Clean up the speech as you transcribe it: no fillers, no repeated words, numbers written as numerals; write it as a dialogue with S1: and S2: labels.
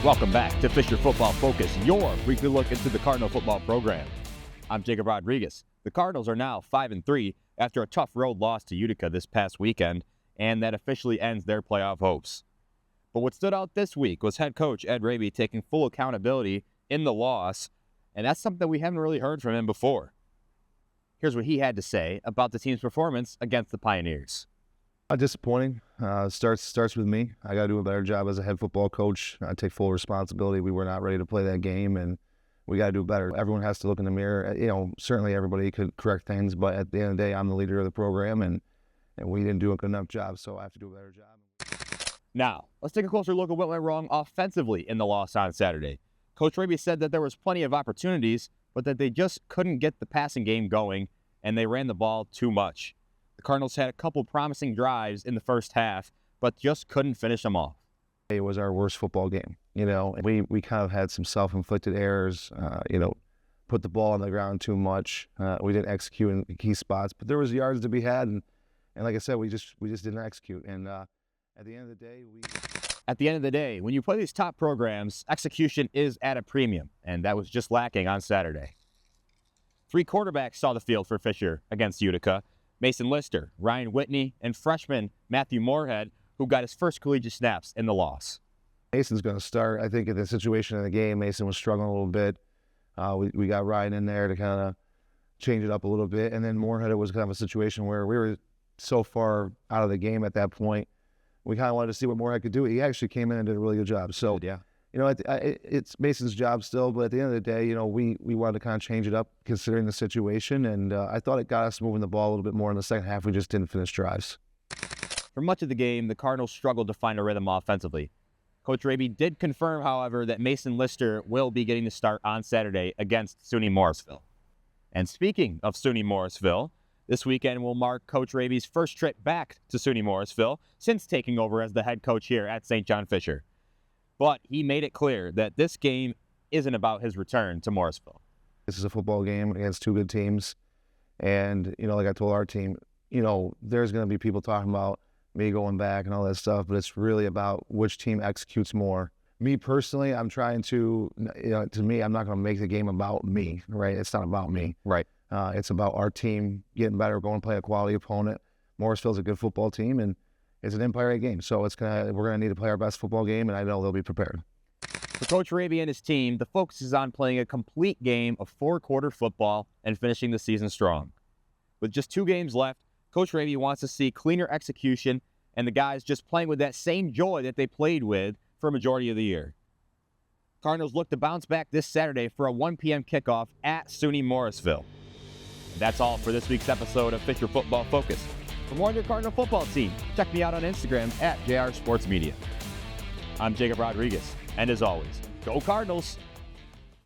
S1: Welcome back to Fisher Football Focus, your weekly look into the Cardinal football program. I'm Jacob Rodriguez. The Cardinals are now 5-3 after a tough road loss to Utica this past weekend, and that officially ends their playoff hopes. But what stood out this week was head coach Ed Raby taking full accountability in the loss, and that's something we haven't really heard from him before. Here's what he had to say about the team's performance against the Pioneers.
S2: Disappointing. Starts with me. I got to do a better job as a head football coach. I take full responsibility. We were not ready to play that game, and we got to do better. Everyone has to look in the mirror. Certainly everybody could correct things, but at the end of the day, I'm the leader of the program, and we didn't do a good enough job, so I have to do a better job.
S1: Now, let's take a closer look at what went wrong offensively in the loss on Saturday. Coach Raby said that there was plenty of opportunities, but that they just couldn't get the passing game going, and they ran the ball too much. The Cardinals had a couple promising drives in the first half, but just couldn't finish them off.
S2: It was our worst football game. We kind of had some self-inflicted errors. Put the ball on the ground too much. We didn't execute in key spots, but there was yards to be had, and like I said, we just didn't execute. And at the end of the day, when you play these top programs, execution is at a premium, and that was just lacking on Saturday. 3 quarterbacks saw the field for Fisher against Utica: Mason Lister, Ryan Whitney, and freshman Matthew Moorhead, who got his first collegiate snaps in the loss. Mason's going to start. I think in the situation in the game, Mason was struggling a little bit. We got Ryan in there to kind of change it up a little bit. And then Moorhead, it was kind of a situation where we were so far out of the game at that point, we kind of wanted to see what Moorhead could do. He actually came in and did a really good job. So,
S1: yeah.
S2: It's Mason's job still, but at the end of the day, we wanted to kind of change it up considering the situation, and I thought it got us moving the ball a little bit more in the second half. We just didn't finish drives.
S1: For much of the game, the Cardinals struggled to find a rhythm offensively. Coach Raby did confirm, however, that Mason Lister will be getting the start on Saturday against SUNY Morrisville. And speaking of SUNY Morrisville, this weekend will mark Coach Raby's first trip back to SUNY Morrisville since taking over as the head coach here at St. John Fisher. But he made it clear that this game isn't about his return to Morrisville.
S2: This is a football game against 2 good teams. And, like I told our team, there's going to be people talking about me going back and all that stuff, but it's really about which team executes more. Me personally, I'm trying to, to me, I'm not going to make the game about me, right? It's not about me.
S1: Right.
S2: It's about our team getting better, going to play a quality opponent. Morrisville's a good football team, and it's an Empire game, so we're gonna need to play our best football game, and I know they'll be prepared.
S1: For Coach Raby and his team, the focus is on playing a complete game of 4-quarter football and finishing the season strong. With just 2 games left, Coach Raby wants to see cleaner execution and the guys just playing with that same joy that they played with for a majority of the year. Cardinals look to bounce back this Saturday for a 1 p.m. kickoff at SUNY Morrisville. And that's all for this week's episode of Fisher Football Focus. For more on your Cardinal football team, check me out on Instagram at JR Sports Media. I'm Jacob Rodriguez, and as always, go Cardinals!